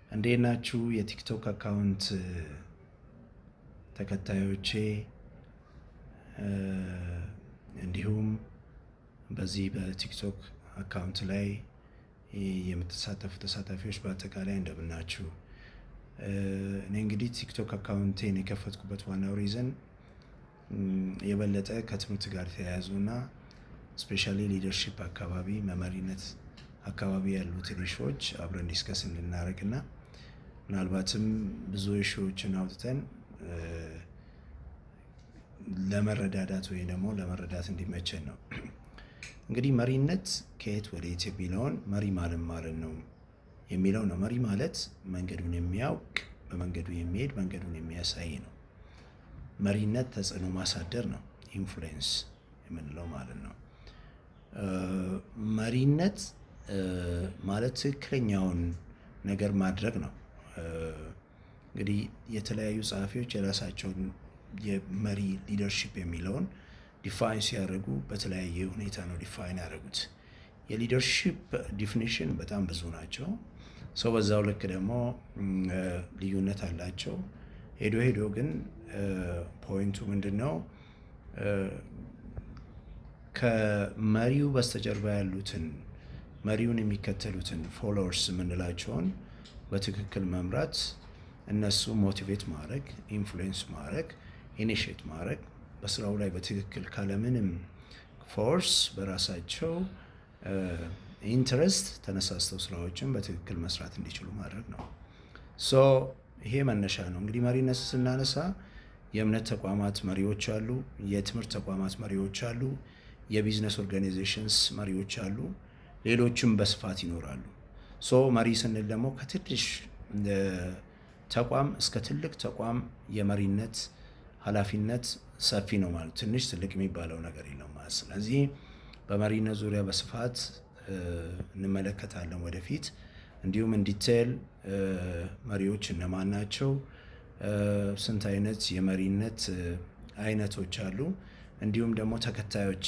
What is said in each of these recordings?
እንዴት ናችሁ የቲክቶክ አካውንት ተከታዮቼ? እንዲሁም በዚህ በቲክቶክ አካውንት ላይ የምትሳተፉ ተሳታፊዎች በአጠቃላይ እንደምናችሁ። እኔ እንግዲህ ቲክቶክ አካውንቴን የከፈትኩበት ዋናው ሪዝን የበለጠ ከትምህርት ጋር ተያያዙና ስፔሻሊ ሊደርሺፕ አካባቢ መሪነት አካባቢ ያሉትን ኢሹዎች አብረን ዲስከስ እንድናደርግና ምናልባትም ብዙ ኢሹዎችን አውጥተን ለመረዳዳት ወይ ደግሞ ለመረዳት እንዲመቸን ነው። እንግዲህ መሪነት ከየት ወዴት የሚለውን መሪ ማለት ነው የሚለው ነው። መሪ ማለት መንገዱን የሚያውቅ በመንገዱ የሚሄድ መንገዱን የሚያሳይ ነው። መሪነት ተጽዕኖ ማሳደር ነው፣ ኢንፍሉዌንስ የምንለው ማለት ነው። መሪነት ማለት ትክክለኛውን ነገር ማድረግ ነው። እንግዲህ የተለያዩ ጸሐፊዎች የራሳቸውን የመሪ ሊደርሺፕ የሚለውን ዲፋይን ሲያደርጉ በተለያየ ሁኔታ ነው ዲፋይን ያደረጉት። የሊደርሺፕ ዲፊኒሽን በጣም ብዙ ናቸው። ሰው በዛው ልክ ደግሞ ልዩነት አላቸው። ሄዶ ሄዶ ግን ፖይንቱ ምንድን ነው? ከመሪው በስተጀርባ ያሉትን መሪውን የሚከተሉትን ፎሎወርስ የምንላቸውን በትክክል መምራት፣ እነሱ ሞቲቬት ማድረግ፣ ኢንፍሉዌንስ ማድረግ፣ ኢኒሼት ማድረግ፣ በስራው ላይ በትክክል ካለምንም ፎርስ በራሳቸው ኢንትረስት ተነሳስተው ስራዎችን በትክክል መስራት እንዲችሉ ማድረግ ነው። ሶ ይሄ መነሻ ነው። እንግዲህ መሪነት ስናነሳ የእምነት ተቋማት መሪዎች አሉ፣ የትምህርት ተቋማት መሪዎች አሉ፣ የቢዝነስ ኦርጋናይዜሽንስ መሪዎች አሉ፣ ሌሎችም በስፋት ይኖራሉ። ሶ መሪ ስንል ደግሞ ከትንሽ ተቋም እስከ ትልቅ ተቋም የመሪነት ኃላፊነት ሰፊ ነው ማለት፣ ትንሽ ትልቅ የሚባለው ነገር የለው ማለት። ስለዚህ በመሪነት ዙሪያ በስፋት እንመለከታለን ወደፊት። እንዲሁም ኢንዲቴል መሪዎች እነማን ናቸው፣ ስንት አይነት የመሪነት አይነቶች አሉ፣ እንዲሁም ደግሞ ተከታዮች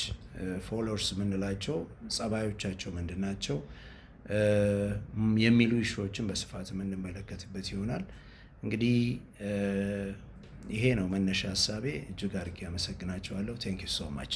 ፎሎወርስ የምንላቸው ጸባዮቻቸው ምንድን ናቸው የሚሉ ኢሹዎችን በስፋት የምንመለከትበት ይሆናል። እንግዲህ ይሄ ነው መነሻ ሀሳቤ። እጅግ አድርጌ አመሰግናቸዋለሁ። ቴንክ ዩ ሶ ማች።